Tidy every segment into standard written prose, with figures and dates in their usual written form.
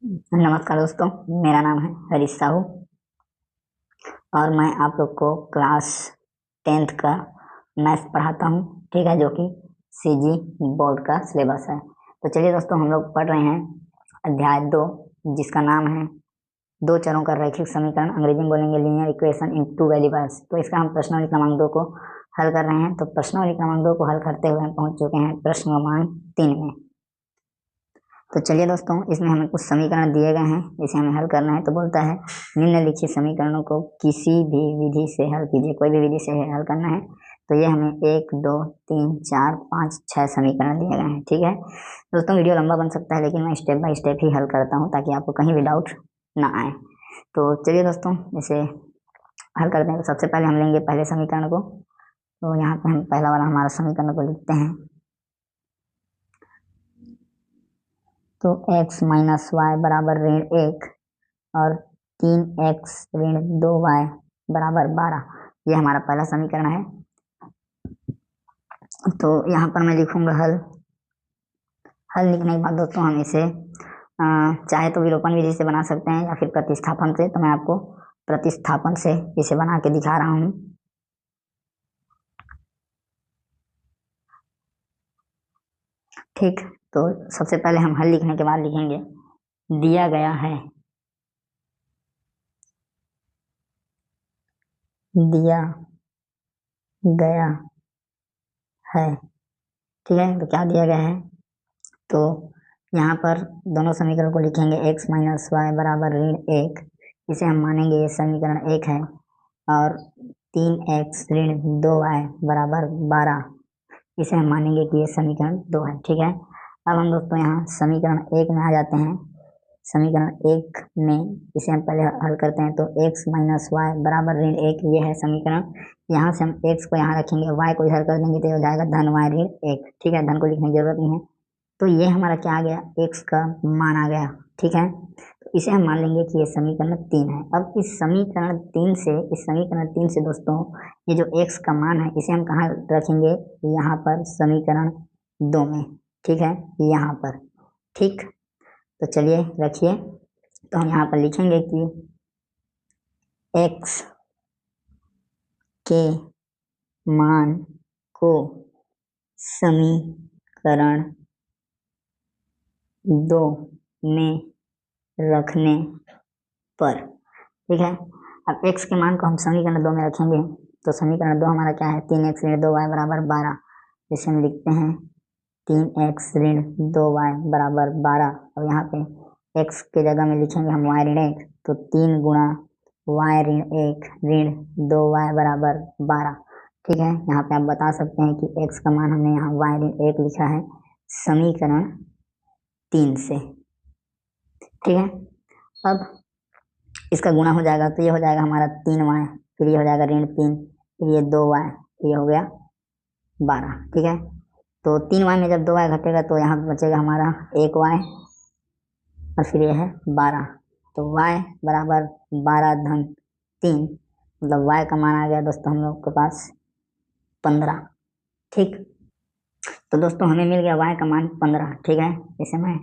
नमस्कार दोस्तों, मेरा नाम है हरीश साहू और मैं आप लोग को क्लास 10th का मैथ्स पढ़ाता हूँ। ठीक है, जो कि सीजी बोर्ड का सिलेबस है। तो चलिए दोस्तों, हम लोग पढ़ रहे हैं अध्याय 2, जिसका नाम है दो चरों का रैखिक समीकरण, अंग्रेजी में बोलेंगे linear equation in two variables. तो इसका हम प्रश्नावली क्रमांक 2 को हल कर रहे हैं। तो प्रश्नावली क्रमांक 2 को हल करते हुए हम पहुंच चुके हैं प्रश्न क्रमांक 3 में। तो चलिए दोस्तों, इसमें हमें कुछ समीकरण दिए गए हैं, इसे हमें हल करना है। तो बोलता है निम्नलिखित समीकरणों को किसी भी विधि से हल कीजिए। कोई भी विधि से हल करना है। तो ये हमें 1 2 3 4 5 6 समीकरण दिए गए हैं। ठीक है दोस्तों, वीडियो लंबा बन सकता है, लेकिन मैं स्टेप बाय स्टेप ही हल करता हूँ ताकि आपको कहीं भी डाउट ना आए। तो चलिए दोस्तों, इसे हल करते हैं। तो सबसे पहले हम लेंगे पहले समीकरण को। तो यहाँ पे हम पहला वाला हमारा समीकरण को लिखते हैं। तो x माइनस वाई बराबर ऋण 1 और 3x ऋण 2y बराबर 12, ये हमारा पहला समीकरण है। तो यहाँ पर मैं लिखूंगा हल। हल लिखने के बाद दोस्तों हम इसे चाहे तो विलोपन विधि से बना सकते हैं या फिर प्रतिस्थापन से। तो मैं आपको प्रतिस्थापन से इसे बना के दिखा रहा हूँ। ठीक, तो सबसे पहले हम हल लिखने के बाद लिखेंगे दिया गया है, दिया गया है। ठीक है, तो क्या दिया गया है? तो यहाँ पर दोनों समीकरण को लिखेंगे x माइनस वाई बराबर ऋण 1, इसे हम मानेंगे ये समीकरण 1 है। और 3x ऋण 2y बराबर 12, इसे हम मानेंगे कि ये समीकरण 2 है। ठीक है, अब हम दोस्तों यहाँ समीकरण 1 में आ जाते हैं। समीकरण 1 में इसे हम पहले हल करते हैं। तो x माइनस वाई बराबर ऋण 1, ये है समीकरण। यहाँ से हम x को यहाँ रखेंगे, y को इधर कर देंगे तो ये हो जाएगा धन y ऋण 1। ठीक है, धन को लिखने की जरूरत नहीं है। तो ये हमारा क्या आ गया? x का मान आ गया। ठीक है, तो इसे हम मान लेंगे कि ये समीकरण 3 है। अब इस समीकरण 3 से दोस्तों, ये जो x का मान है इसे हम कहाँ रखेंगे? यहाँ पर समीकरण 2 में। ठीक है, यहाँ पर। ठीक, तो चलिए रखिए। तो हम यहाँ पर लिखेंगे कि x के मान को समीकरण 2 में रखने पर। ठीक है, अब x के मान को हम समीकरण 2 में रखेंगे। तो समीकरण 2 हमारा क्या है? 3x ऋण 2y बराबर 12, जिसे हम लिखते हैं 3x ऋण 2y बराबर 12। और यहाँ पे x के जगह में लिखेंगे हम y ऋण 1, तो 3 गुणा y ऋण 1 ऋण 2y बराबर 12। ठीक है, यहाँ पे आप बता सकते हैं कि x का मान हमने यहाँ y ऋण 1 लिखा है समीकरण 3 से। ठीक है, अब इसका गुणा हो जाएगा तो ये हो जाएगा हमारा 3y, फिर ये हो जाएगा ऋण 3, फिर ये 2y, ये हो गया 12। ठीक है, तो 3y में जब 2y घटेगा तो यहाँ पे बचेगा हमारा 1y और फिर ये है 12। तो y बराबर 12 धन 3, मतलब y का मान आ गया दोस्तों हम लोग के पास 15। ठीक, तो दोस्तों हमें मिल गया y का मान 15। ठीक है, इसे मैं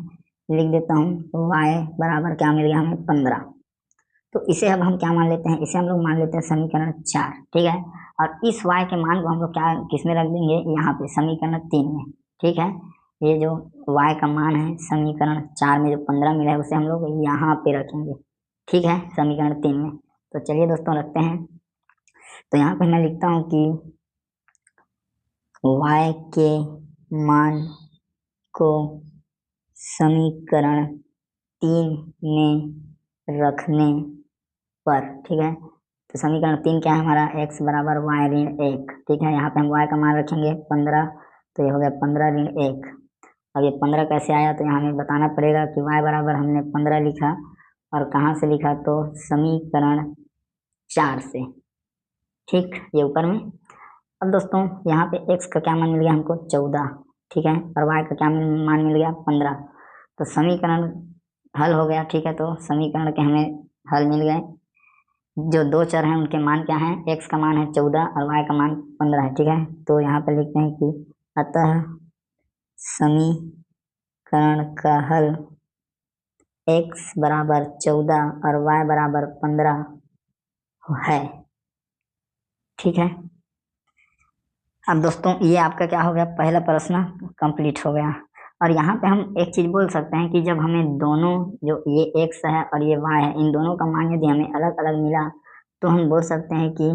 लिख देता हूँ। तो y बराबर क्या मिल गया हमें? 15। तो इसे अब हम क्या मान लेते हैं? इसे हम लोग मान लेते हैं समीकरण 4। ठीक है, और इस y के मान को हम लोग क्या किसमें रख देंगे? यहाँ पे समीकरण 3 में। ठीक है, ये जो y का मान है समीकरण 4 में जो 15 मिला है उसे हम लोग यहाँ पे रखेंगे। ठीक है, समीकरण 3 में। तो चलिए दोस्तों रखते हैं। तो यहाँ पे मैं लिखता हूँ कि y के मान को समीकरण 3 में रखने पर। ठीक है, तो समीकरण 3 क्या है हमारा? x बराबर y ऋण 1। ठीक है, यहाँ पे हम y का मान रखेंगे 15, तो ये हो गया 15 ऋण 1। अब ये 15 कैसे आया? तो यहाँ हमें बताना पड़ेगा कि y बराबर हमने 15 लिखा और कहाँ से लिखा? तो समीकरण 4 से। ठीक, ये ऊपर में। अब दोस्तों यहाँ पे x का क्या मान मिल गया हमको? 14। ठीक है, और y का क्या मान मिल गया? 15। तो समीकरण हल हो गया। ठीक है, तो समीकरण के हमें हल मिल गए। जो दो चर हैं उनके मान क्या हैं? x का मान है 14 और y का मान 15 है। ठीक है, तो यहाँ पे लिखते हैं कि अतः समीकरण का हल x बराबर 14 और y बराबर 15 है। ठीक है, अब दोस्तों ये आपका क्या हो गया, पहला प्रश्न कंप्लीट हो गया। और यहाँ पे हम एक चीज बोल सकते हैं कि जब हमें दोनों, जो ये x है और ये y है, इन दोनों का मान यदि हमें अलग अलग मिला तो हम बोल सकते हैं कि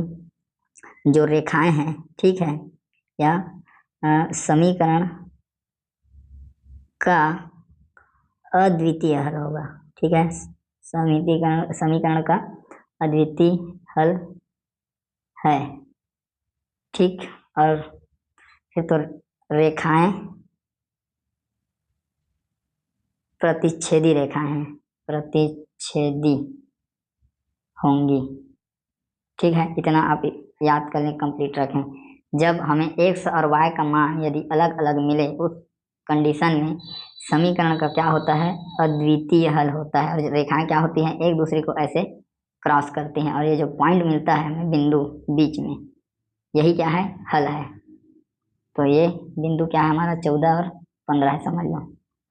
जो रेखाएं हैं, ठीक है, या समीकरण का अद्वितीय हल होगा। ठीक है, समीकरण का अद्वितीय हल है। ठीक, और फिर तो रेखाएं प्रतिच्छेदी रेखाएं हैं, प्रतिच्छेदी होंगी। ठीक है, इतना आप याद कर लें, कंप्लीट रखें। जब हमें x और y का मान यदि अलग अलग मिले उस कंडीशन में समीकरण का क्या होता है, अद्वितीय हल होता है। और रेखाएं क्या होती हैं, एक दूसरे को ऐसे क्रॉस करती हैं, और ये जो पॉइंट मिलता है हमें बिंदु बीच में, यही क्या है, हल है। तो ये बिंदु क्या है हमारा, 14 और 15 है, समझ लो।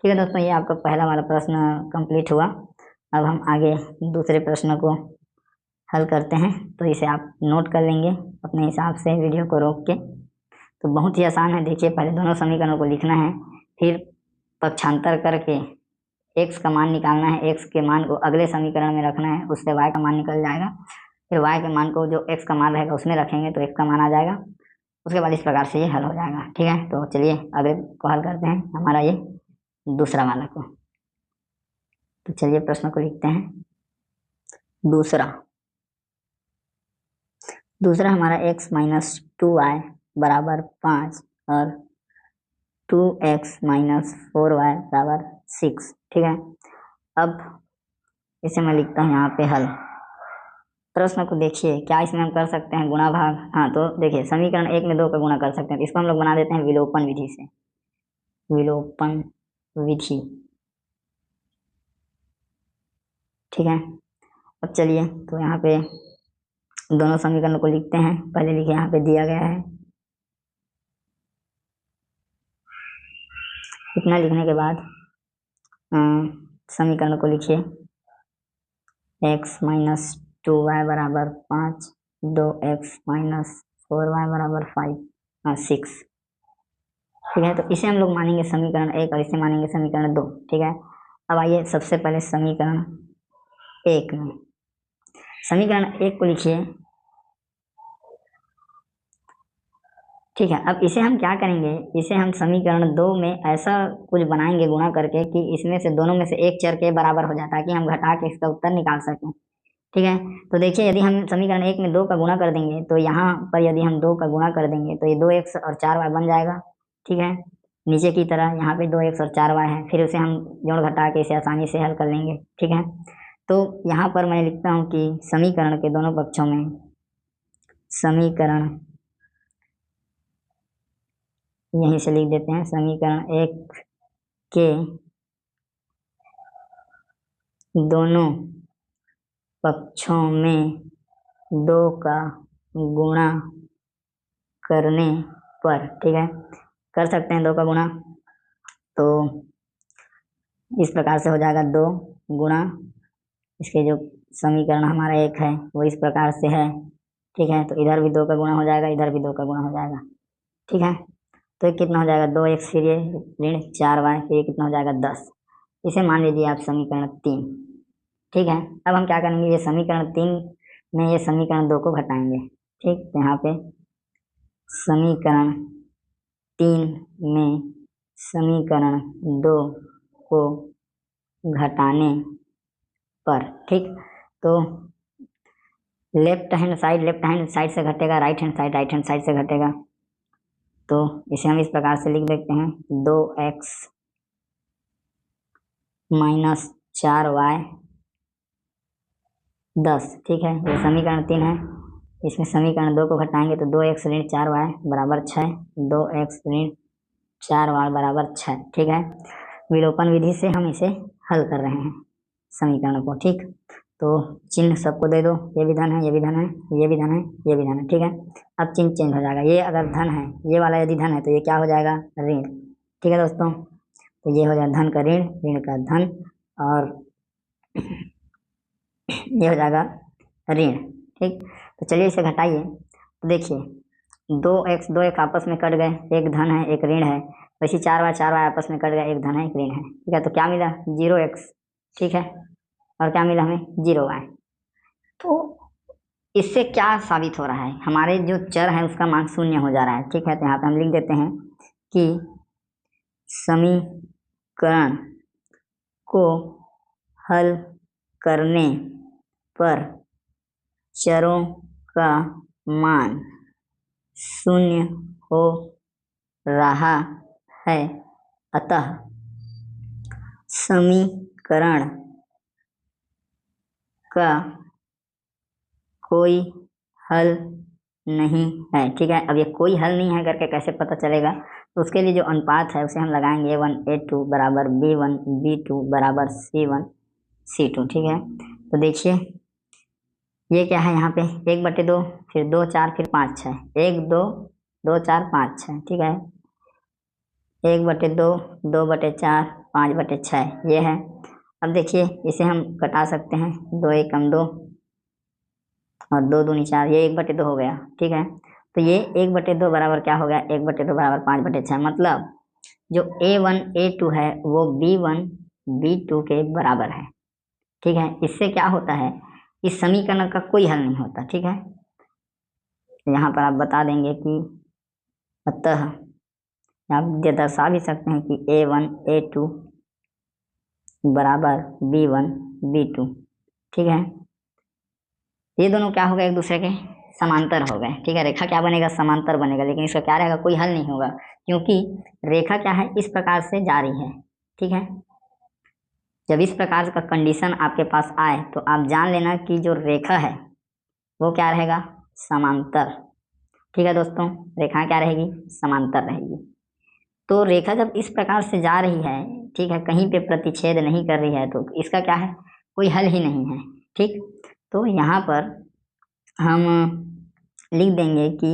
ठीक है दोस्तों, ये आपका पहला वाला प्रश्न कंप्लीट हुआ। अब हम आगे दूसरे प्रश्न को हल करते हैं, तो इसे आप नोट कर लेंगे अपने हिसाब से वीडियो को रोक के। तो बहुत ही आसान है, देखिए, पहले दोनों समीकरणों को लिखना है, फिर पक्षांतर करके x का मान निकालना है, x के मान को अगले समीकरण में रखना है, उससे y का मान निकल जाएगा, फिर y के मान को जो x का मान रहेगा उसमें रखेंगे तो x का मान आ जाएगा। उसके बाद इस प्रकार से ये हल हो जाएगा। ठीक है, तो चलिए अगले को हल करते हैं, हमारा ये दूसरा वाला को। तो चलिए प्रश्न को लिखते हैं। दूसरा हमारा x माइनस 2y बराबर 5 और 2x माइनस 4y बराबर 6। ठीक है, अब इसे मैं लिखता हूँ यहाँ पे हल। प्रश्न को देखिए, क्या इसमें हम कर सकते हैं गुणा भाग? हाँ, तो देखिए, समीकरण 1 में 2 का गुणा कर सकते हैं, तो इसको हम लोग बना देते हैं विलोपन विधि से, विलोपन विधि। ठीक है, अब चलिए, तो यहाँ पे दोनों समीकरणों को लिखते हैं। पहले लिखिए, यहाँ पे दिया गया है, इतना लिखने के बाद समीकरण को लिखिए, x माइनस 2y बराबर 5, 2x माइनस 4y बराबर 6। ठीक है, तो इसे हम लोग मानेंगे समीकरण 1 और इसे मानेंगे समीकरण 2। ठीक है, अब आइए सबसे पहले समीकरण 1 में, समीकरण 1 को लिखिए। ठीक है, अब इसे हम क्या करेंगे, इसे हम समीकरण 2 में ऐसा कुछ बनाएंगे गुणा करके कि इसमें से दोनों में से एक चर के बराबर हो जाता है, कि हम घटा के इसका उत्तर निकाल सकें। ठीक है, तो देखिए, यदि हम समीकरण 1 में 2 का गुणा कर देंगे तो यहाँ पर यदि हम 2 का गुणा कर देंगे तो ये 2x और 4y बन जाएगा। ठीक है, नीचे की तरह यहाँ पे 2x और 4y है, फिर उसे हम जोड़ घटा के इसे आसानी से हल कर लेंगे। ठीक है, तो यहाँ पर मैं लिखता हूँ कि समीकरण के दोनों पक्षों में, समीकरण यहीं से लिख देते हैं, समीकरण 1 के दोनों पक्षों में 2 का गुणा करने पर, ठीक है, कर सकते हैं 2 का गुणा, तो इस प्रकार से हो जाएगा 2 गुणा इसके जो समीकरण हमारा 1 है वो इस प्रकार से है। ठीक है, तो इधर भी 2 का गुणा हो जाएगा, इधर भी 2 का गुणा हो जाएगा। ठीक है, तो ये कितना हो जाएगा, 2x, फिर ये ऋण 4y, फिर ये कितना हो जाएगा 10। इसे मान लीजिए आप समीकरण 3। ठीक है, अब हम क्या करेंगे, ये समीकरण 3 में ये समीकरण 2 को घटाएंगे। ठीक, तो यहाँ पे समीकरण 3 में समीकरण 2 को घटाने पर, ठीक, तो लेफ्ट हैंड साइड से घटेगा, राइट हैंड साइड से घटेगा, तो इसे हम इस प्रकार से लिख देते हैं, 2x माइनस 4y 10। ठीक है, ये समीकरण 3 है, इसमें समीकरण 2 को घटाएंगे तो 2x ऋण 4y बराबर 6, 2x ऋण 4y बराबर 6। ठीक है, विलोपन विधि से हम इसे हल कर रहे हैं समीकरण को। ठीक, तो चिन्ह सबको दे दो, ये भी धन है, ये भी धन है, ये भी धन है, ये भी धन है। ठीक है, अब चिन्ह चेंज हो जाएगा, ये अगर धन है, ये वाला यदि धन है तो ये क्या हो जाएगा, ऋण। ठीक है दोस्तों, तो ये हो जाएगा धन का ऋण, ऋण का धन, और ये हो जाएगा ऋण। ठीक, तो चलिए इसे घटाइए। तो देखिए 2x आपस में कट गए, एक धन है एक ऋण है, वैसे 4y आपस में कट गए, एक धन है एक ऋण है। ठीक है, तो क्या मिला 0x। ठीक है, और क्या मिला हमें 0y। तो इससे क्या साबित हो रहा है, हमारे जो चर है उसका मान शून्य हो जा रहा है। ठीक है, तो यहाँ पे हम लिख देते हैं कि समीकरण को हल करने पर चरों का मान शून्य हो रहा है, अतः समीकरण का कोई हल नहीं है। ठीक है, अब ये कोई हल नहीं है करके कैसे पता चलेगा, तो उसके लिए जो अनुपात है उसे हम लगाएंगे A1 A2 बराबर B1 B2 बराबर C1 C2। ठीक है, तो देखिए ये क्या है, यहाँ पे 1/2, फिर 2 4 फिर 5 6, 1 2 2 4 5 6। ठीक है, 1/2 2/4 5/6 ये है। अब देखिए इसे हम कटा सकते हैं, 2 1 2 और 2 दूनी 4, ये 1/2 हो गया। ठीक है, तो ये 1/2 बराबर क्या हो गया, 1/2 बराबर 5/6। मतलब जो A1 A2 है वो B1 B2 के बराबर है। ठीक है, इससे क्या होता है, इस समीकरण का कोई हल नहीं होता। ठीक है, तो यहाँ पर आप बता देंगे कि अतः आप ये दर्शा भी सकते हैं कि A1 A2 बराबर B1 B2। ठीक है, ये दोनों क्या हो गए, एक दूसरे के समांतर हो गए। ठीक है, रेखा क्या बनेगा, समांतर बनेगा, लेकिन इसका क्या रहेगा, कोई हल नहीं होगा, क्योंकि रेखा क्या है, इस प्रकार से जा रही है। ठीक है, जब इस प्रकार का कंडीशन आपके पास आए तो आप जान लेना कि जो रेखा है वो क्या रहेगा, समांतर। ठीक है दोस्तों, रेखा क्या रहेगी, समांतर रहेगी। तो रेखा जब इस प्रकार से जा रही है, ठीक है, कहीं पे प्रतिच्छेद नहीं कर रही है, तो इसका क्या है, कोई हल ही नहीं है। ठीक, तो यहाँ पर हम लिख देंगे कि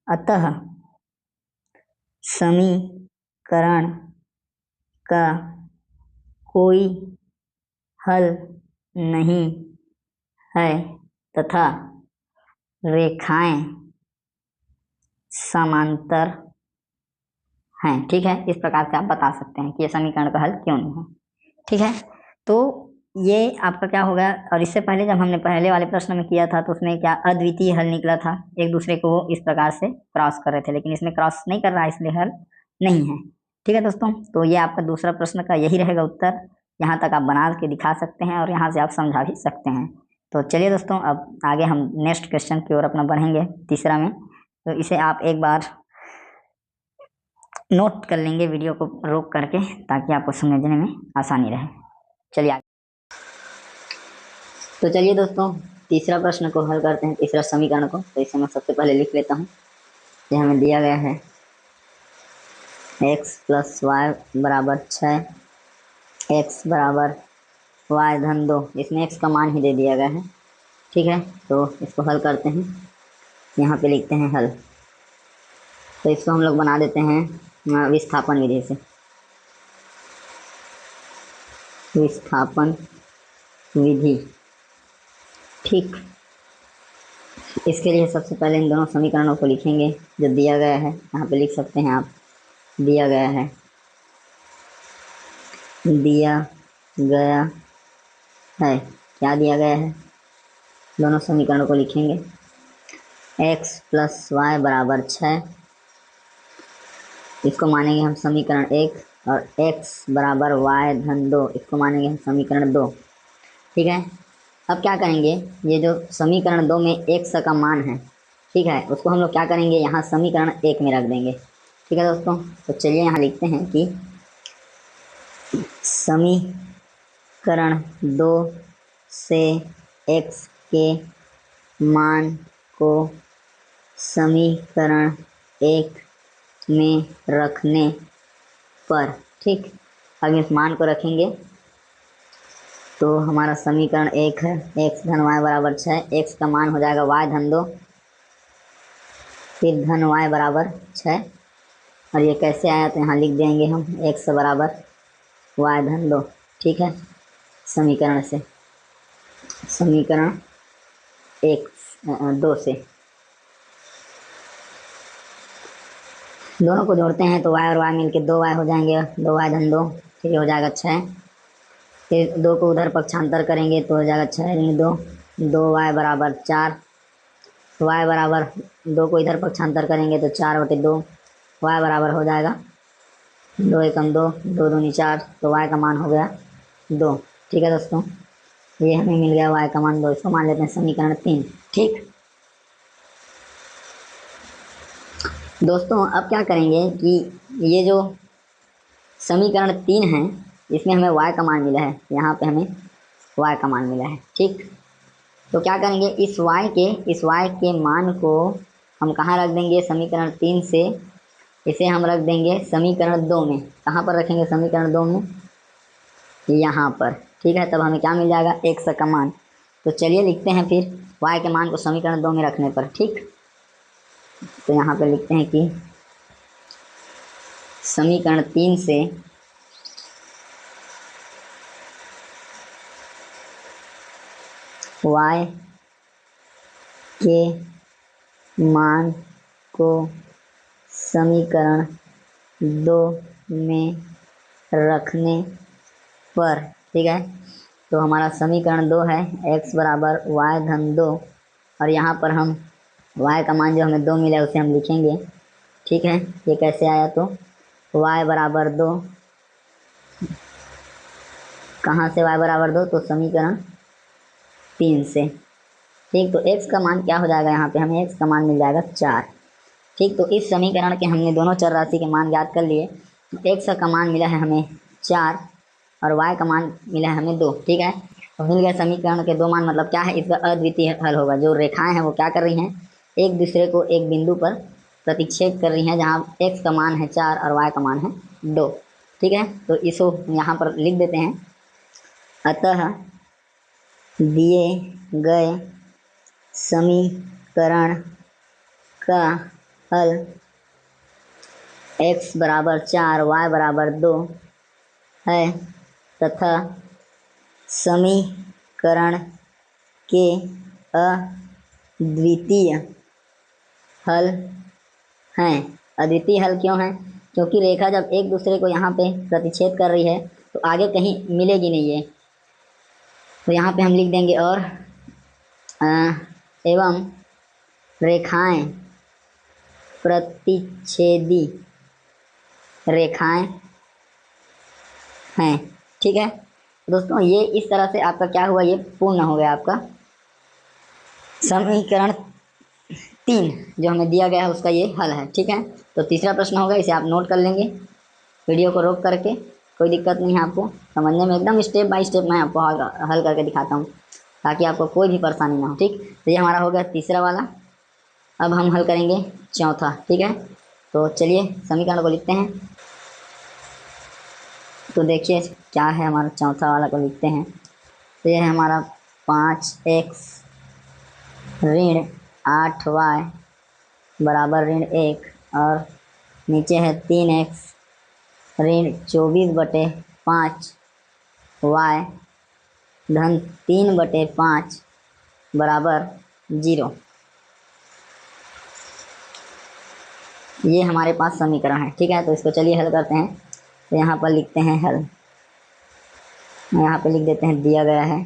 अतः समीकरण का कोई हल नहीं है तथा रेखाएं समांतर हैं। ठीक है, इस प्रकार से आप बता सकते हैं कि ये समीकरण का हल क्यों नहीं है। ठीक है, तो ये आपका क्या होगा, और इससे पहले जब हमने पहले वाले प्रश्न में किया था तो उसमें क्या अद्वितीय हल निकला था, एक दूसरे को वो इस प्रकार से क्रॉस कर रहे थे, लेकिन इसमें क्रॉस नहीं कर रहा है, इसलिए हल नहीं है। ठीक है दोस्तों, तो ये आपका दूसरा प्रश्न का यही रहेगा उत्तर। यहाँ तक आप बना के दिखा सकते हैं और यहाँ से आप समझा भी सकते हैं। तो चलिए दोस्तों, अब आगे हम नेक्स्ट क्वेश्चन की ओर अपना बढ़ेंगे, तीसरा में। तो इसे आप एक बार नोट कर लेंगे वीडियो को रोक करके, ताकि आपको समझने में आसानी रहे। चलिए आगे। तो चलिए दोस्तों, तीसरा प्रश्न को हल करते हैं, तीसरा समीकरण को। तो इसे मैं सबसे पहले लिख लेता हूँ। ये हमें दिया गया है x + y बराबर 6, x बराबर y धन 2, इसमें x का मान ही दे दिया गया है। ठीक है, तो इसको हल करते हैं, यहाँ पे लिखते हैं हल। तो इसको हम लोग बना देते हैं विस्थापन विधि से। विस्थापन विधि। ठीक, इसके लिए सबसे पहले इन दोनों समीकरणों को लिखेंगे जो दिया गया है। यहाँ पे लिख सकते हैं आप, दिया गया है, दिया गया है, क्या दिया गया है, दोनों समीकरणों को लिखेंगे। x + y बराबर 6, इसको मानेंगे हम समीकरण 1, और x बराबर y धन 2, इसको मानेंगे हम समीकरण 2। ठीक है, अब क्या करेंगे, ये जो समीकरण 2 में x का मान है, ठीक है, उसको हम लोग क्या करेंगे, यहाँ समीकरण 1 में रख देंगे। ठीक है दोस्तों, तो चलिए यहाँ लिखते हैं कि समीकरण 2 से x के मान को समीकरण 1 में रखने पर, ठीक, अब इस मान को रखेंगे तो हमारा समीकरण 1 है x धन y बराबर 6, x का मान हो जाएगा y धन 2, फिर धन y बराबर 6, और ये कैसे आया तो यहाँ लिख देंगे हम x बराबर y धन 2। ठीक है, समीकरण से। समीकरण एक दो से दोनों को जोड़ते हैं तो y और y मिलके 2y हो जाएंगे, 2y धन 2, ठीक है, हो जाएगा 6। फिर 2 को उधर पक्षांतर करेंगे तो हो जाएगा 6 ऋण 2, 2y बराबर 4। y बराबर 2 को इधर पक्षांतर करेंगे तो 4/2, y बराबर हो जाएगा 2 एकम 2, 2 दूनी 4, तो y का मान हो गया 2। ठीक है दोस्तों, ये हमें मिल गया y का मान 2, इसको मान लेते हैं समीकरण 3। ठीक दोस्तों, अब क्या करेंगे कि ये जो समीकरण 3 है इसमें हमें y का मान मिला है, यहाँ पे हमें y का मान मिला है। ठीक, तो क्या करेंगे, इस y के मान को हम कहाँ रख देंगे, समीकरण 3 से इसे हम रख देंगे समीकरण 2 में। कहाँ पर रखेंगे समीकरण 2 में, यहाँ पर। ठीक है, तब हमें क्या मिल जाएगा, x का मान। तो चलिए लिखते हैं फिर y के मान को समीकरण 2 में रखने पर। ठीक, तो यहाँ पे लिखते हैं कि समीकरण 3 से y के मान को समीकरण 2 में रखने पर, ठीक है, तो हमारा समीकरण 2 है x बराबर y धन 2, और यहाँ पर हम y का मान जो हमें 2 मिला उसे हम लिखेंगे। ठीक है, ये कैसे आया, तो y बराबर 2, कहाँ से y बराबर 2, तो समीकरण 3 से। ठीक, तो x का मान क्या हो जाएगा, यहाँ पे हमें x का मान मिल जाएगा 4। ठीक, तो इस समीकरण के हमने दोनों चर राशि के मान ज्ञात कर लिए। तो x का मान मिला है हमें 4 और y का मान मिला है हमें 2। ठीक है, तो मिल गया समीकरण के 2 मान, मतलब क्या है, इसका अद्वितीय हल होगा। जो रेखाएं हैं वो क्या कर रही हैं, एक दूसरे को एक बिंदु पर प्रतिच्छेद कर रही हैं, जहाँ x का मान है 4 और y का मान है 2। ठीक है, तो इसको यहाँ पर लिख देते हैं। अतः दिए गए समीकरण का हल x बराबर 4 y बराबर 2 है, तथा समीकरण के अद्वितीय हल हैं। अद्वितीय हल क्यों है, क्योंकि रेखा जब एक दूसरे को यहाँ पे प्रतिच्छेद कर रही है तो आगे कहीं मिलेगी नहीं है। तो यहाँ पे हम लिख देंगे और एवं रेखाएं प्रतिच्छेदी रेखाएं हैं। ठीक है दोस्तों, ये इस तरह से आपका क्या हुआ, ये पूर्ण हो गया आपका समीकरण 3 जो हमें दिया गया है उसका ये हल है। ठीक है, तो तीसरा प्रश्न होगा, इसे आप नोट कर लेंगे वीडियो को रोक करके, कोई दिक्कत नहीं है आपको समझने में, एकदम स्टेप बाय स्टेप मैं आपको हल करके दिखाता हूँ ताकि आपको कोई भी परेशानी ना हो। ठीक, तो ये हमारा हो गया तीसरा वाला। अब हम हल करेंगे चौथा। ठीक है, तो चलिए समीकरण को लिखते हैं। तो देखिए क्या है, हमारा चौथा वाला को लिखते हैं। तो ये है हमारा 5x ऋण 8y बराबर ऋण 1, और नीचे है 3x ऋण 24/5y धन 3/5 बराबर 0। ये हमारे पास समीकरण है। ठीक है, तो इसको चलिए हल करते हैं। तो यहाँ पर लिखते हैं हल, यहाँ पे लिख देते हैं दिया गया है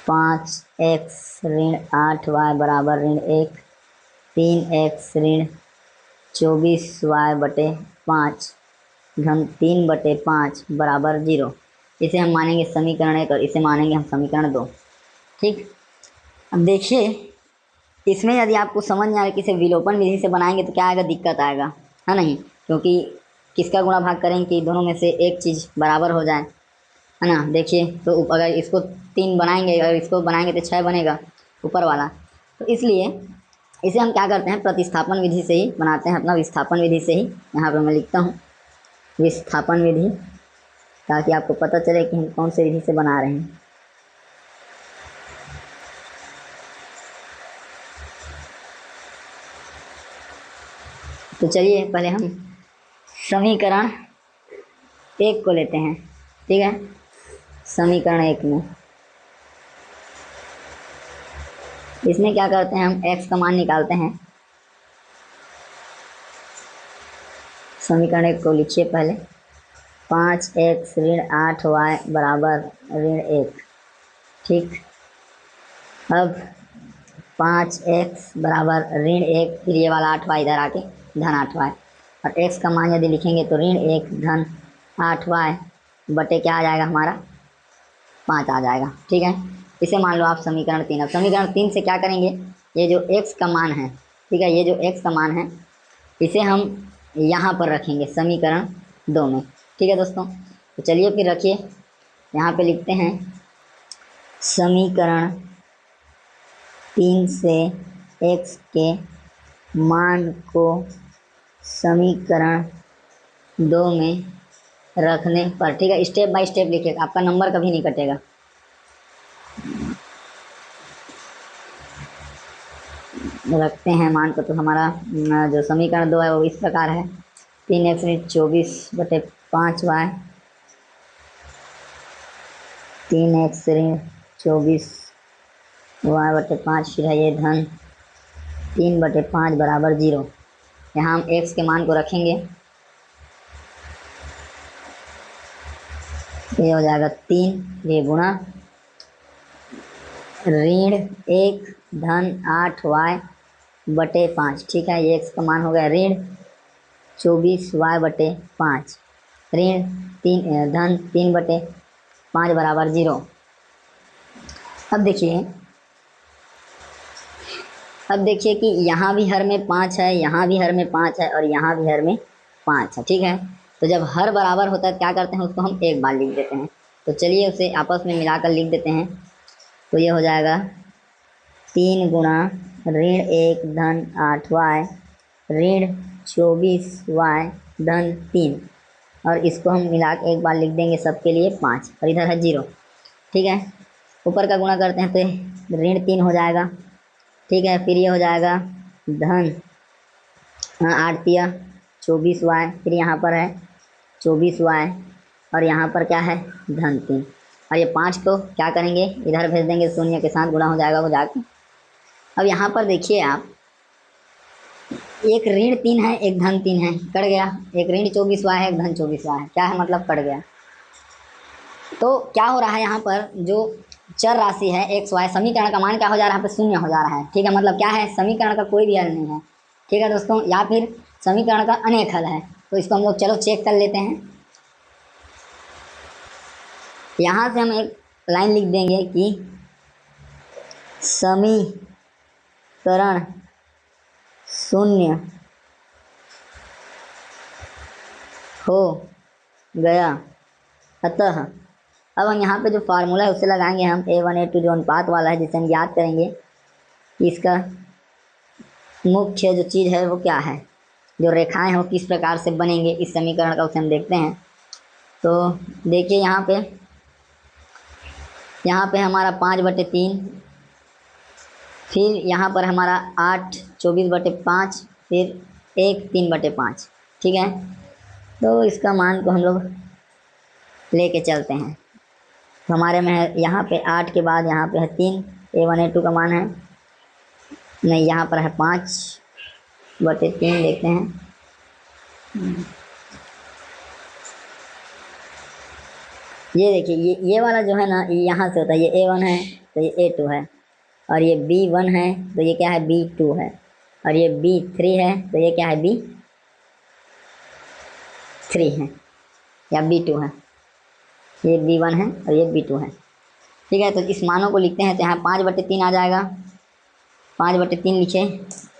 5x ऋण 8y बराबर ऋण 1, 3x ऋण 24y/5 घन 3/5 बराबर 0। इसे हम मानेंगे समीकरण 1 और इसे मानेंगे हम समीकरण 2। ठीक, अब देखिए इसमें यदि आपको समझ में आ रहा है कि इसे विलोपन विधि से बनाएंगे तो क्या आएगा, दिक्कत आएगा, है नहीं, क्योंकि किसका गुणा भाग करेंगे कि दोनों में से एक चीज़ बराबर हो जाए, है ना। देखिए तो अगर इसको 3 बनाएंगे, अगर इसको बनाएंगे तो 6 बनेगा ऊपर वाला। तो इसलिए इसे हम क्या करते हैं, प्रतिस्थापन विधि से ही बनाते हैं, अपना विस्थापन विधि से ही। यहाँ पर मैं लिखता हूँ विस्थापन विधि, ताकि आपको पता चले कि हम कौन से विधि से बना रहे हैं। तो चलिए पहले हम समीकरण 1 को लेते हैं। ठीक है। समीकरण 1 में इसमें क्या करते हैं, हम x का मान निकालते हैं। समीकरण 1 को लिखिए पहले, 5x ऋण 8y बराबर ऋण 1। ठीक, अब 5x बराबर ऋण 1, फिर ये वाला 8y इधर आके धन 8y, और x का मान यदि लिखेंगे तो ऋण 1 धन 8y बटे क्या आ जाएगा हमारा, 5 आ जाएगा। ठीक है, इसे मान लो आप समीकरण 3। अब समीकरण 3 से क्या करेंगे, ये जो x का मान है, ठीक है, ये जो x का मान है इसे हम यहाँ पर रखेंगे समीकरण 2 में। ठीक है दोस्तों, तो चलिए फिर रखिए, यहाँ पे लिखते हैं समीकरण 3 से x के मान को समीकरण 2 में रखने पर, ठीक है, स्टेप बाय स्टेप लिखिएगा, आपका नंबर कभी नहीं कटेगा। रखते हैं मान को, तो हमारा जो समीकरण 2 है वो इस प्रकार है, 3x ऋण 24 बटे 5y, 3x ऋण 24y बटे 5, फिर है ये धन 3 बटे 5 बराबर 0। यहाँ हम x के मान को रखेंगे, ये हो जाएगा 3, ये गुणा ऋण 1 धन 8y बटे 5। ठीक है, ये x का मान हो गया ऋण 24y बटे 5, ऋण 3 धन 3 बटे 5 बराबर 0। अब देखिए कि यहाँ भी हर में 5 है, यहाँ भी हर में 5 है, और यहाँ भी हर में 5 है। ठीक है, तो जब हर बराबर होता है क्या करते हैं, उसको हम एक बार लिख देते हैं। तो चलिए उसे आपस में मिलाकर लिख देते हैं। तो ये हो जाएगा 3 गुणा ऋण 1 धन 8y ऋण 24y धन 3, और इसको हम मिला के एक बार लिख देंगे सबके लिए 5, और इधर है 0। ठीक है, ऊपर का गुणा करते हैं तो ऋण 3 हो जाएगा। ठीक है, फिर ये हो जाएगा धन 8 तिया 24y, फिर यहाँ पर है 24y, और यहाँ पर क्या है धन 3, और ये 5 को क्या करेंगे, इधर भेज देंगे, शून्य के साथ गुणा हो जाएगा वो जाके। अब यहाँ पर देखिए आप, एक ऋण 3 है, एक धन 3 है, कट गया। एक ऋण 24y है, एक धन 24y है, क्या है मतलब कट गया। तो क्या हो रहा है यहाँ पर, जो चर राशि है एक्स वाई, समीकरण का मान क्या हो जा रहा है, यहाँ पे शून्य हो जा रहा है। ठीक है, मतलब क्या है, समीकरण का कोई भी हल नहीं है। ठीक है दोस्तों, या फिर समीकरण का अनेक हल है। तो इसको हम लोग चलो चेक कर लेते हैं। यहाँ से हम एक लाइन लिख देंगे कि समीकरण शून्य हो गया, अतः अब हम यहाँ पे जो फार्मूला है उससे लगाएंगे हम A1A2, जो अनुपात वाला है, जिसे हम याद करेंगे कि इसका मुख्य जो चीज़ है वो क्या है, जो रेखाएं हैं वो किस प्रकार से बनेंगे इस समीकरण का, उसे हम देखते हैं। तो देखिए यहाँ पे हमारा 5/3, फिर यहाँ पर हमारा 8 24/5, फिर 1 3/5। ठीक है, तो इसका मान को हम लोग लेके चलते हैं। तो हमारे में है यहाँ पे 8 के बाद यहाँ पे है 3, A1A2 का मान है, नहीं यहाँ पर है 5/3, देखते हैं। ये देखिए, ये वाला जो है ना, ये यहाँ से होता है, ये A1 है तो ये A2 है, और ये B1 है तो ये क्या है B2 है, और ये B3 है तो ये क्या है B3 है या B2 है, ये B1 है और ये B2 है। ठीक है, तो इस मानों को लिखते हैं, तो यहाँ 5/3 आ जाएगा, 5/3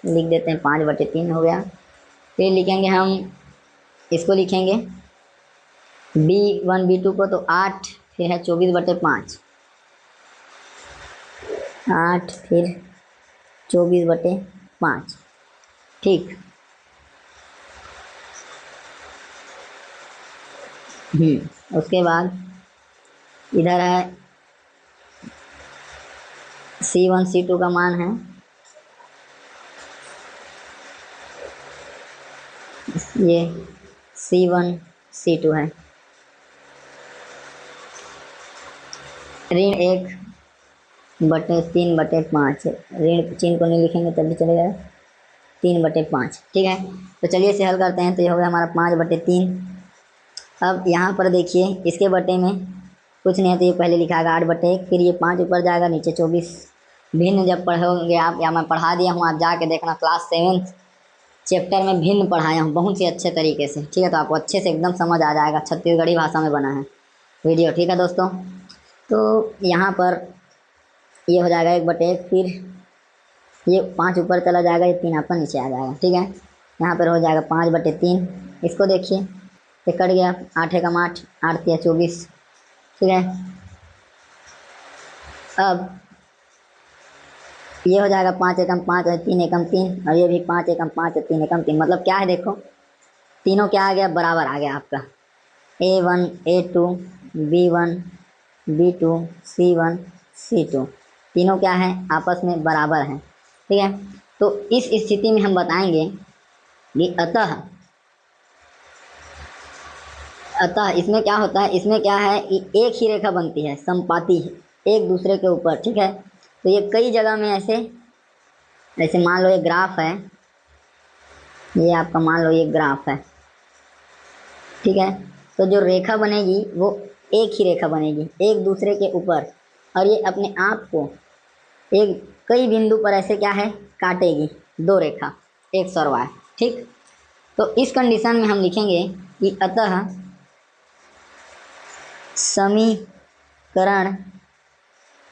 लिख देते हैं, 5/3 हो गया। फिर लिखेंगे हम, इसको लिखेंगे B1 B2 को, तो 8, फिर है 24/5, 8 फिर 24/5। ठीक, उसके बाद इधर है C1 C2 का मान है, ये C1 C2 है। ऋण 1/3/5, ऋण चिन्ह को नहीं लिखेंगे तब भी चलेगा, 3/5, ठीक है। तो चलिए इसे हल करते हैं। तो ये हो गया हमारा 5/3। अब यहाँ पर देखिए इसके बटे में कुछ नहीं है तो ये पहले लिखा है 8/1, फिर ये 5 ऊपर जाएगा, नीचे 24। भिन्न जब पढ़ोगे आप, या मैं पढ़ा दिया हूँ, आप जाके देखना, क्लास 7 चैप्टर में भिन्न पढ़ाया हूँ बहुत ही अच्छे तरीके से, ठीक है। तो आपको अच्छे से एकदम समझ आ जाएगा, छत्तीसगढ़ी भाषा में बना है वीडियो, ठीक है दोस्तों। तो यहाँ पर ये हो जाएगा 1/1, फिर ये 5 ऊपर चला जाएगा, ये 3 आपका नीचे आ जाएगा, ठीक है। यहाँ पर हो जाएगा 5/3। इसको देखिए ये कट गया, 8 एकम 8, 8 तिया 24, ठीक है। अब ये हो जाएगा 5 एकम 5 और 3 एकम 3, और ये भी 5 एकम 5 और 3 एकम 3। मतलब क्या है, देखो तीनों क्या आ गया, बराबर आ गया आपका। A1 A2 B1 B2 C1 C2, तीनों क्या है, आपस में बराबर हैं, ठीक है। तो इस स्थिति में हम बताएंगे कि अतः इसमें क्या होता है, इसमें क्या है कि एक ही रेखा बनती है, समपाती एक दूसरे के ऊपर, ठीक है। तो ये कई जगह में ऐसे मान लो ये ग्राफ है, ये आपका मान लो ये ग्राफ है, ठीक है। तो जो रेखा बनेगी वो एक ही रेखा बनेगी एक दूसरे के ऊपर, और ये अपने आप को एक कई बिंदु पर ऐसे क्या है, काटेगी, 2 रेखा एक्स और वाई, ठीक। तो इस कंडीशन में हम लिखेंगे कि अतः समीकरण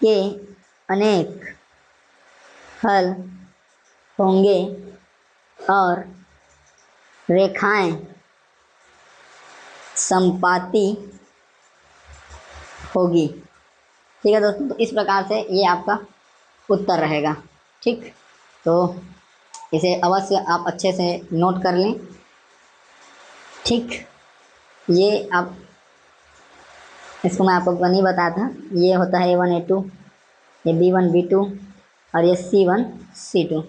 के अनेक हल होंगे और रेखाएं समपाती होगी, ठीक है दोस्तों। तो इस प्रकार से ये आपका उत्तर रहेगा, ठीक। तो इसे अवश्य आप अच्छे से नोट कर लें, ठीक। ये आप, इसको मैं आपको नहीं बताया था, ये होता है A1 A2, ये B1 B2 और ये C1 C2,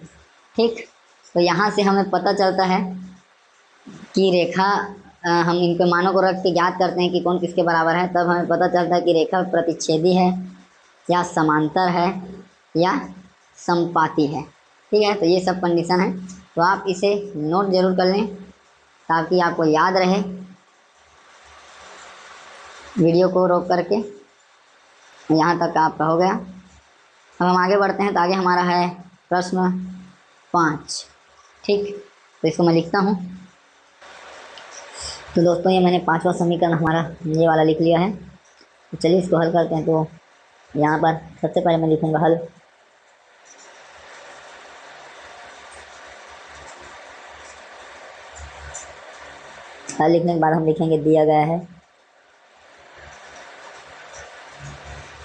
ठीक। तो यहाँ से हमें पता चलता है कि रेखा, हम इनके मानों को रख के ज्ञात करते हैं कि कौन किसके बराबर है, तब हमें पता चलता है कि रेखा प्रतिच्छेदी है या समांतर है या समपाती है, ठीक है। तो ये सब कंडीशन है, तो आप इसे नोट जरूर कर लें ताकि आपको याद रहे। वीडियो को रोक करके यहाँ तक आपका हो गया। अब हम आगे बढ़ते हैं, तो आगे हमारा है प्रश्न 5, ठीक। तो इसको मैं लिखता हूँ। तो दोस्तों ये मैंने 5वां समीकरण हमारा ये वाला लिख लिया है। तो चलिए इसको हल करते हैं। तो यहाँ पर सबसे पहले मैं लिखूँगा हल। हल लिखने के बाद हम लिखेंगे दिया गया है।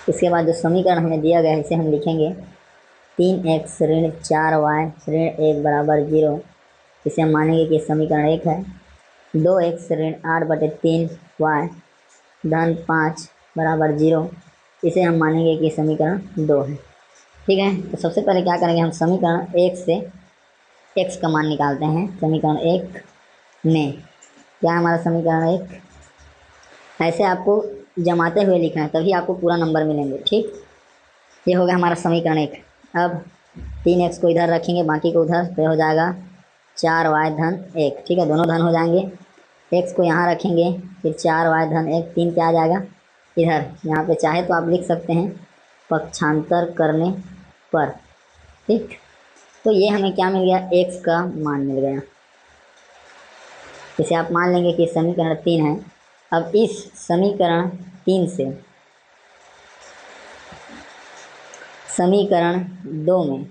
इसके बाद जो समीकरण हमें दिया गया है इसे हम लिखेंगे 3x ऋण 4y ऋण 1 बराबर 0। इसे हम मानेंगे कि समीकरण 1 है। 2x ऋण 8/3y धन 5 बराबर 0। इसे हम मानेंगे कि समीकरण 2 है, ठीक है। तो सबसे पहले क्या करेंगे, हम समीकरण 1 से x का मान निकालते हैं। समीकरण 1 में क्या है हमारा समीकरण 1, ऐसे आपको जमाते हुए लिखना है तभी आपको पूरा नंबर मिलेंगे, ठीक। ये हो गया हमारा समीकरण 1। अब 3x को इधर रखेंगे, बाकी को उधर, तो हो जाएगा 4y धन 1, ठीक है। दोनों धन हो जाएंगे। x को यहाँ रखेंगे, फिर 4y धन 1, 3 क्या आ जाएगा इधर। यहाँ पे चाहे तो आप लिख सकते हैं पक्षांतर करने पर, ठीक। तो ये हमें क्या मिल गया, x का मान मिल गया। इसे आप मान लेंगे कि समीकरण 3 है। अब इस समीकरण 3 से समीकरण 2 में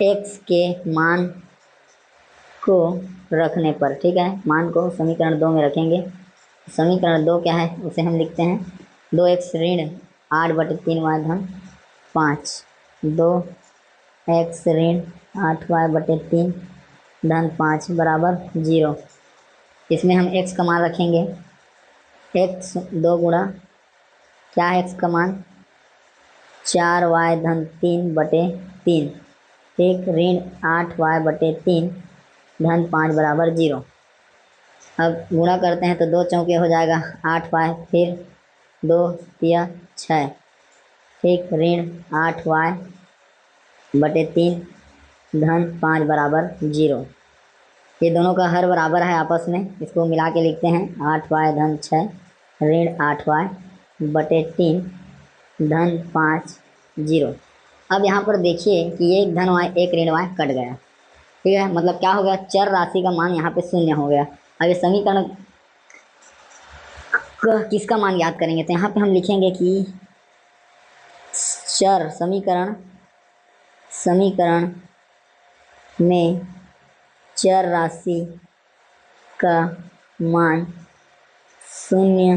x के मान को रखने पर, ठीक है, मान को समीकरण 2 में रखेंगे। समीकरण 2 क्या है उसे हम लिखते हैं 2x ऋण 8/3y धन 5, 2x ऋण 8y/3 धन 5 बराबर 0। इसमें हम x का मान रखेंगे, x 2 गुणा क्या है x का मान 4y धन 3/3, ठीक, ऋण 8y/3 धन 5 बराबर 0। अब गुणा करते हैं तो 2 चौके हो जाएगा 8y, फिर 2 तिया 6, ठीक, ऋण 8y बटे 3 धन 5 बराबर 0। ये दोनों का हर बराबर है आपस में, इसको मिला के लिखते हैं 8y धन 6 ऋण 8y बटे 3 धन 5 0। अब यहाँ पर देखिए कि एक धन y एक ऋण y कट गया, ठीक है, मतलब क्या हो गया, चर राशि का मान यहाँ पे शून्य हो गया। अब ये समीकरण किसका मान याद करेंगे, तो यहाँ पे हम लिखेंगे कि चर समीकरण में चर राशि का मान शून्य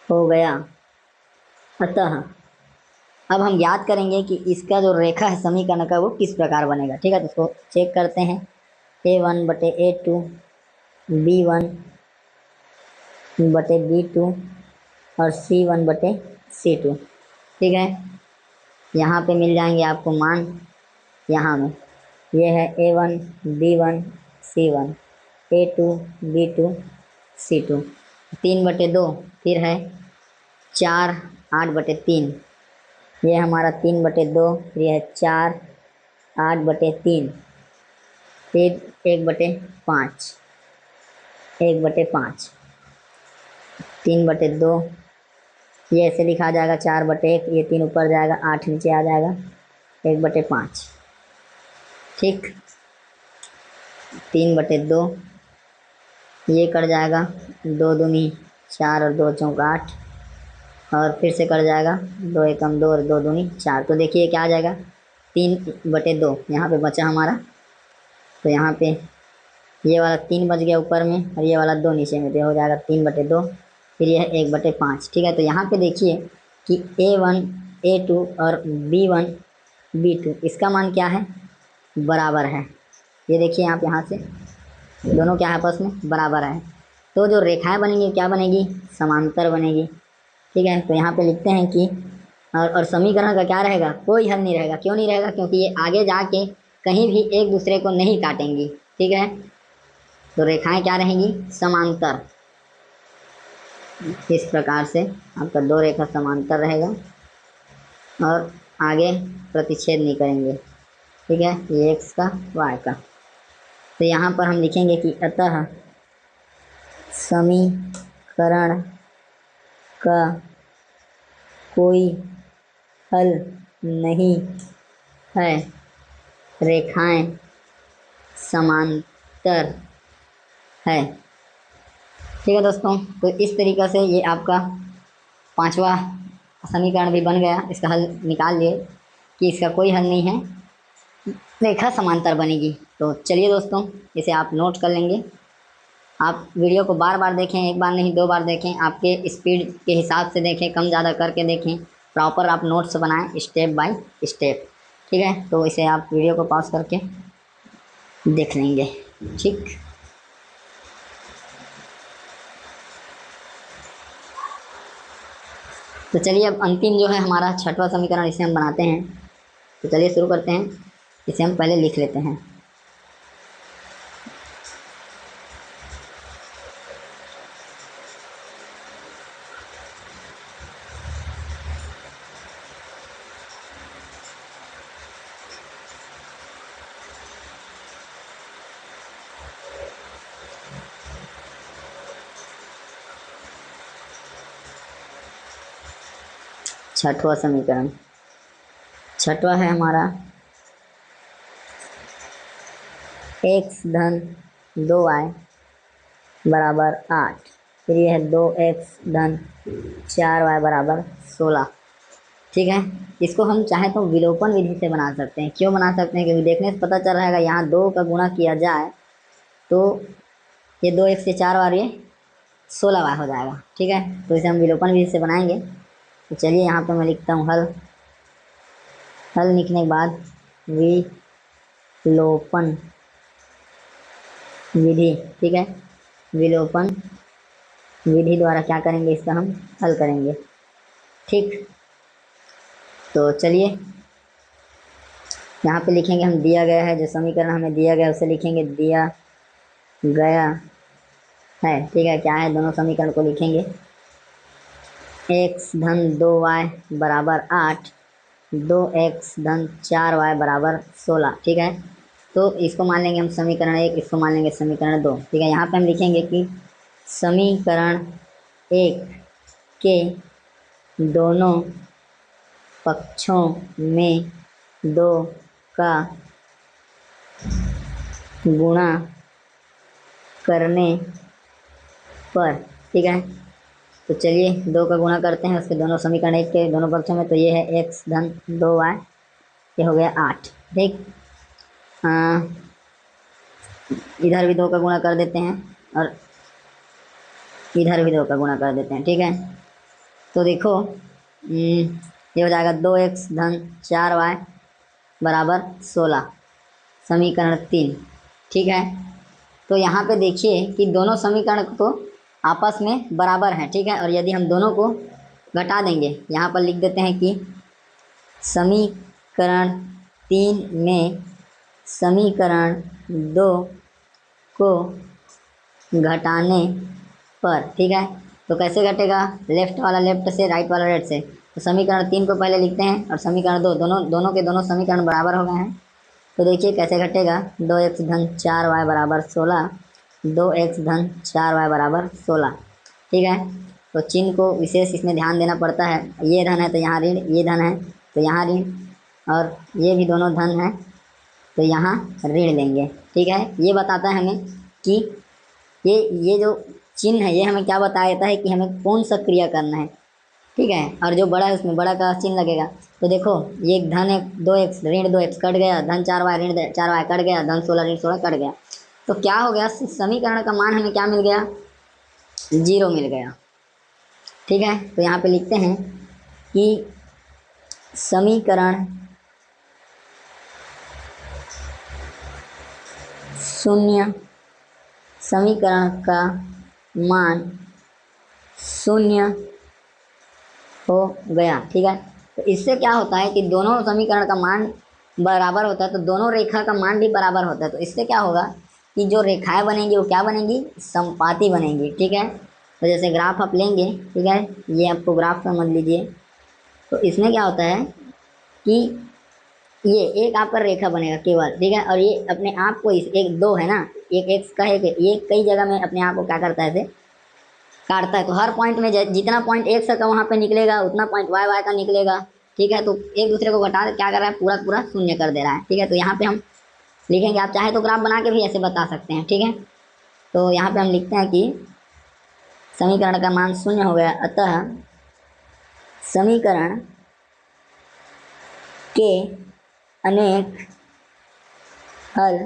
हो गया। अतः अब हम याद करेंगे कि इसका जो रेखा है समीकरण का वो किस प्रकार बनेगा, ठीक है, तो इसको चेक करते हैं। A1 बटे A2 B1 बटे B2 और C1 बटे C2, ठीक है। यहाँ पे मिल जाएंगे आपको मान, यहाँ में ये है A1 B1 C1 A2 B2 C2, 3 बटे 2, फिर है 4 8 बटे 3, ये हमारा 3 बटे 2, फिर यह है 4 8 बटे 3, फिर 1 बटे 5 1 बटे 5 3 बटे 2, ये ऐसे लिखा जाएगा 4 बटे 1, ये 3 ऊपर जाएगा 8 नीचे आ जाएगा 1 बटे 5, ठीक, 3 बटे 2, ये कट जाएगा 2 दूनी 4 और 2 चौक 8, और फिर से कट जाएगा 2 एकम 2 और 2 दूनी 4। तो देखिए क्या आ जाएगा 3 बटे 2 यहाँ पे बचा हमारा, तो यहाँ पे ये वाला 3 बच गया ऊपर में और ये वाला 2 नीचे में, तो हो जाएगा 3 बटे 2, फिर यह 1 बटे 5, ठीक है। तो यहाँ पे देखिए कि A1 A2 और B1 B2 इसका मान क्या है, बराबर है। ये देखिए आप यहाँ से दोनों क्या है आपस में बराबर है, तो जो रेखाएं बनेंगी क्या बनेगी, समांतर बनेगी, ठीक है। तो यहाँ पे लिखते हैं कि और समीकरण का क्या रहेगा, कोई हल नहीं रहेगा। क्यों नहीं रहेगा, क्योंकि ये आगे जाके कहीं भी एक दूसरे को नहीं काटेंगी, ठीक है। तो रेखाएं क्या रहेंगी, समांतर। इस प्रकार से आपका 2 रेखा समांतर रहेगा और आगे प्रतिच्छेद नहीं करेंगे, ठीक है, ये x का y का। तो यहाँ पर हम लिखेंगे कि अतः समीकरण का कोई हल नहीं है, रेखाएं समांतर है, ठीक है दोस्तों। तो इस तरीक़ा से ये आपका 5वां समीकरण भी बन गया, इसका हल निकाल लिए कि इसका कोई हल नहीं है, रेखा समांतर बनेगी। तो चलिए दोस्तों इसे आप नोट कर लेंगे। आप वीडियो को बार बार देखें, एक बार नहीं 2 बार देखें, आपके स्पीड के हिसाब से देखें, कम ज़्यादा करके देखें, प्रॉपर आप नोट्स बनाएं स्टेप बाय स्टेप, ठीक है। तो इसे आप वीडियो को पॉज करके देख लेंगे, ठीक। तो चलिए अब अंतिम जो है हमारा 6वां समीकरण, इसे हम बनाते हैं। तो चलिए शुरू करते हैं, इसे हम पहले लिख लेते हैं। छठवां समीकरण, छठवां है हमारा x धन 2y बराबर 8, फिर यह है 2x धन 4y बराबर 16, ठीक है। इसको हम चाहे तो विलोपन विधि से बना सकते हैं। क्यों बना सकते हैं, क्योंकि देखने से पता चल रहेगा यहाँ 2 का गुणा किया जाए तो ये 2x से 4 बार ये 16y हो जाएगा, ठीक है। तो इसे हम विलोपन विधि से बनाएंगे। तो चलिए यहाँ पे मैं लिखता हूँ हल लिखने के बाद विलोपन विधि, ठीक है, विलोपन विधि द्वारा क्या करेंगे, इसका हम हल करेंगे, ठीक। तो चलिए यहाँ पे लिखेंगे हम दिया गया है, जो समीकरण हमें दिया गया उसे लिखेंगे दिया गया है, ठीक है। क्या है, दोनों समीकरण को लिखेंगे एक्स धन 2y बराबर 8, 2x धन 4y बराबर 16। ठीक है, तो इसको मान लेंगे हम समीकरण 1, इसको मान लेंगे समीकरण 2। ठीक है, यहाँ पे हम लिखेंगे कि समीकरण 1 के दोनों पक्षों में 2 का गुणा करने पर। ठीक है, तो चलिए 2 का गुणा करते हैं उसके दोनों समीकरण 1 के दोनों पक्षों में। तो ये है x धन 2y, ये हो गया 8। ठीक, इधर भी 2 का गुणा कर देते हैं और इधर भी 2 का गुणा कर देते हैं। ठीक है, तो देखो ये हो जाएगा 2x धन 4y बराबर 16, समीकरण 3। ठीक है, तो यहाँ पे देखिए कि दोनों समीकरण तो आपस में बराबर हैं। ठीक है, और यदि हम दोनों को घटा देंगे, यहाँ पर लिख देते हैं कि समीकरण 3 में समीकरण 2 को घटाने पर। ठीक है, तो कैसे घटेगा, लेफ्ट वाला लेफ्ट से, राइट वाला राइट से। तो समीकरण 3 को पहले लिखते हैं और समीकरण 2, दोनों के दोनों समीकरण बराबर हो गए हैं। तो देखिए कैसे घटेगा, 2x धन 4y बराबर 16, 2x धन 4y बराबर 16। ठीक है, तो चिन्ह को विशेष इसमें ध्यान देना पड़ता है। ये धन है तो यहाँ ऋण, ये धन है तो यहाँ ऋण, और ये भी दोनों धन है तो यहाँ ऋण लेंगे। ठीक है, ये बताता है हमें कि ये जो चिन्ह है ये हमें क्या बता देता है कि हमें कौन सा क्रिया करना है। ठीक है, और जो बड़ा है उसमें बड़ा का चिन्ह लगेगा। तो देखो ये धन है 2x, ऋण 2x कट गया, धन 4y ऋण 4y कट गया, धन 16 ऋण 16 कट गया। तो क्या हो गया, समीकरण का मान हमें क्या मिल गया, 0 मिल गया। ठीक है, तो यहाँ पे लिखते हैं कि समीकरण 0, समीकरण का मान 0 हो गया। ठीक है, तो इससे क्या होता है कि दोनों समीकरण का मान बराबर होता है, तो दोनों रेखा का मान भी बराबर होता है। तो इससे क्या होगा कि जो रेखाएं बनेंगी वो क्या बनेंगी, समपाती बनेंगी। ठीक है, तो जैसे ग्राफ आप लेंगे, ठीक है, ये आपको ग्राफ समझ लीजिए। तो इसमें क्या होता है कि ये एक आपका रेखा बनेगा केवल। ठीक है, और ये अपने आप को इस एक 2 है ना, एक एक्स का है, ये कई जगह में अपने आप को क्या करता है, इसे काटता है। तो हर पॉइंट में जितना पॉइंट एक्स का वहाँ पे निकलेगा उतना पॉइंट वाई का निकलेगा। ठीक है, तो एक दूसरे को घटा क्या कर रहा है, पूरा पूरा शून्य कर दे रहा है। ठीक है, तो यहाँ पे हम लिखेंगे, आप चाहे तो ग्राफ बना के भी ऐसे बता सकते हैं। ठीक है, तो यहाँ पे हम लिखते हैं कि समीकरण का मान 0 हो गया, अतः समीकरण के अनेक हल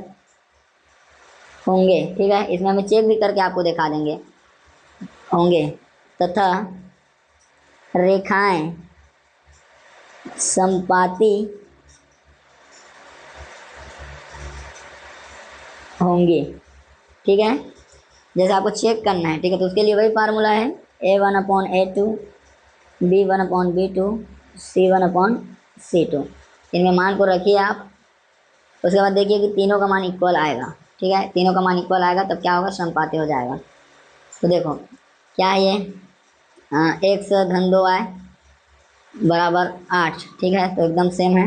होंगे। ठीक है, इसमें हमें चेक भी करके आपको दिखा देंगे, होंगे, तथा रेखाएं समपाती होंगी। ठीक है, जैसे आपको चेक करना है। ठीक है, तो उसके लिए वही फार्मूला है, A1/A2, B1/B2, C1/C2। इनमें मान को रखिए आप, उसके बाद देखिए कि तीनों का मान इक्वल आएगा। ठीक है, तीनों का मान इक्वल आएगा तब क्या होगा, समपाती हो जाएगा। तो देखो क्या है ये, x धन 2y बराबर 8। ठीक है, तो एकदम सेम है,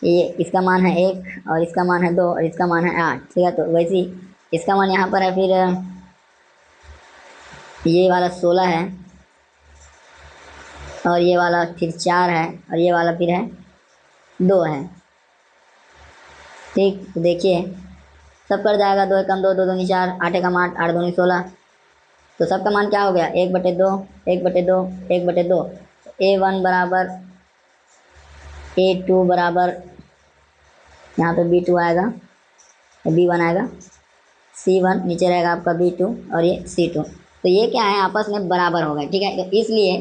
ये इसका मान है 1 और इसका मान है 2 और इसका मान है 8। ठीक है, तो वैसे ही इसका मान यहाँ पर है, फिर ये वाला 16 है और ये वाला फिर 4 है और ये वाला फिर है 2 है। ठीक, तो देखिए सब कर जाएगा, 2 एकम 2, 2 दूनी 4, 8 एकम 8, 8 दूनी 16। तो सबका मान क्या हो गया, 1/2, 1/2, 1/2। A1 बराबर A2 बराबर, यहाँ पे B2 आएगा, B1 आएगा, C1 नीचे रहेगा आपका B2 और ये C2। तो ये क्या है, आपस में बराबर हो गए। ठीक है, तो इसलिए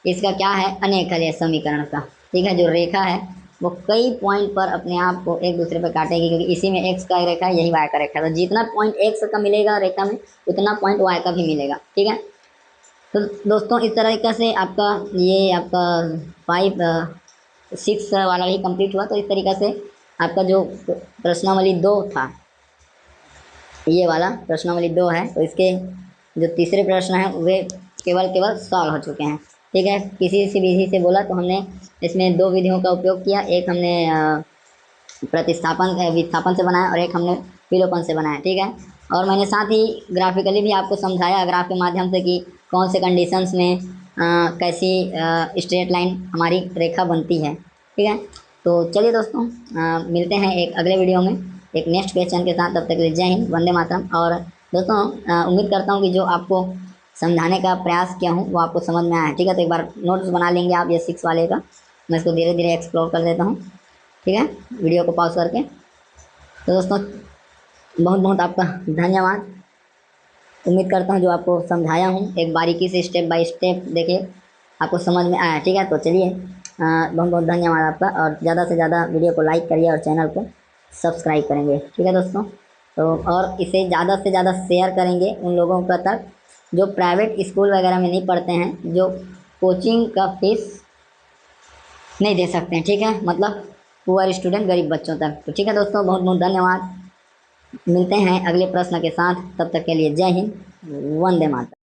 इसका क्या है, अनेक हल है समीकरण का। ठीक है, जो रेखा है वो कई पॉइंट पर अपने आप को एक दूसरे पर काटेगी, क्योंकि इसी में x का रेखा है, यही y का रेखा है। तो जितना पॉइंट x का मिलेगा रेखा में उतना पॉइंट y का भी मिलेगा। ठीक है, तो दोस्तों इस तरीके से आपका ये आपका 6 वाला ही कंप्लीट हुआ। तो इस तरीके से आपका जो प्रश्नावली 2 था, ये वाला प्रश्नावली 2 है, तो इसके जो तीसरे प्रश्न हैं वे केवल सॉल्व हो चुके हैं। ठीक है। किसी से विधि से बोला तो हमने इसमें दो विधियों का उपयोग किया, एक हमने प्रतिस्थापन विस्थापन से बनाया और एक हमने विलोपन से बनाया, ठीक है। और मैंने साथ ही ग्राफिकली भी आपको समझाया ग्राफ के माध्यम से कि कौन से कंडीशंस में कैसी स्ट्रेट लाइन हमारी रेखा बनती है, ठीक है। तो चलिए दोस्तों, मिलते हैं एक अगले वीडियो में एक नेक्स्ट क्वेश्चन के साथ। तब तक के लिए जय हिंद, वंदे मातरम। और दोस्तों, उम्मीद करता हूँ कि जो आपको समझाने का प्रयास किया हूँ वो आपको समझ में आया है, ठीक है। तो एक बार नोट्स बना लेंगे आप ये 6 वाले का, मैं इसको धीरे धीरे एक्सप्लोर कर देता हूँ, ठीक है, वीडियो को पॉज करके। तो दोस्तों, बहुत बहुत आपका धन्यवाद। उम्मीद करता हूँ जो आपको समझाया हूँ एक बारीकी से स्टेप बाय स्टेप देखिए आपको समझ में आया, ठीक है। तो चलिए, बहुत बहुत धन्यवाद आपका, और ज़्यादा से ज़्यादा वीडियो को लाइक करिए और चैनल को सब्सक्राइब करेंगे, ठीक है दोस्तों। तो और इसे ज़्यादा से ज़्यादा शेयर करेंगे उन लोगों का तक जो प्राइवेट स्कूल वगैरह में नहीं पढ़ते हैं, जो कोचिंग का फीस नहीं दे सकते हैं, ठीक है, मतलब पुअर स्टूडेंट, गरीब बच्चों तक। तो ठीक है दोस्तों, बहुत बहुत धन्यवाद। मिलते हैं अगले प्रश्न के साथ, तब तक के लिए जय हिंद, वंदे मातरम।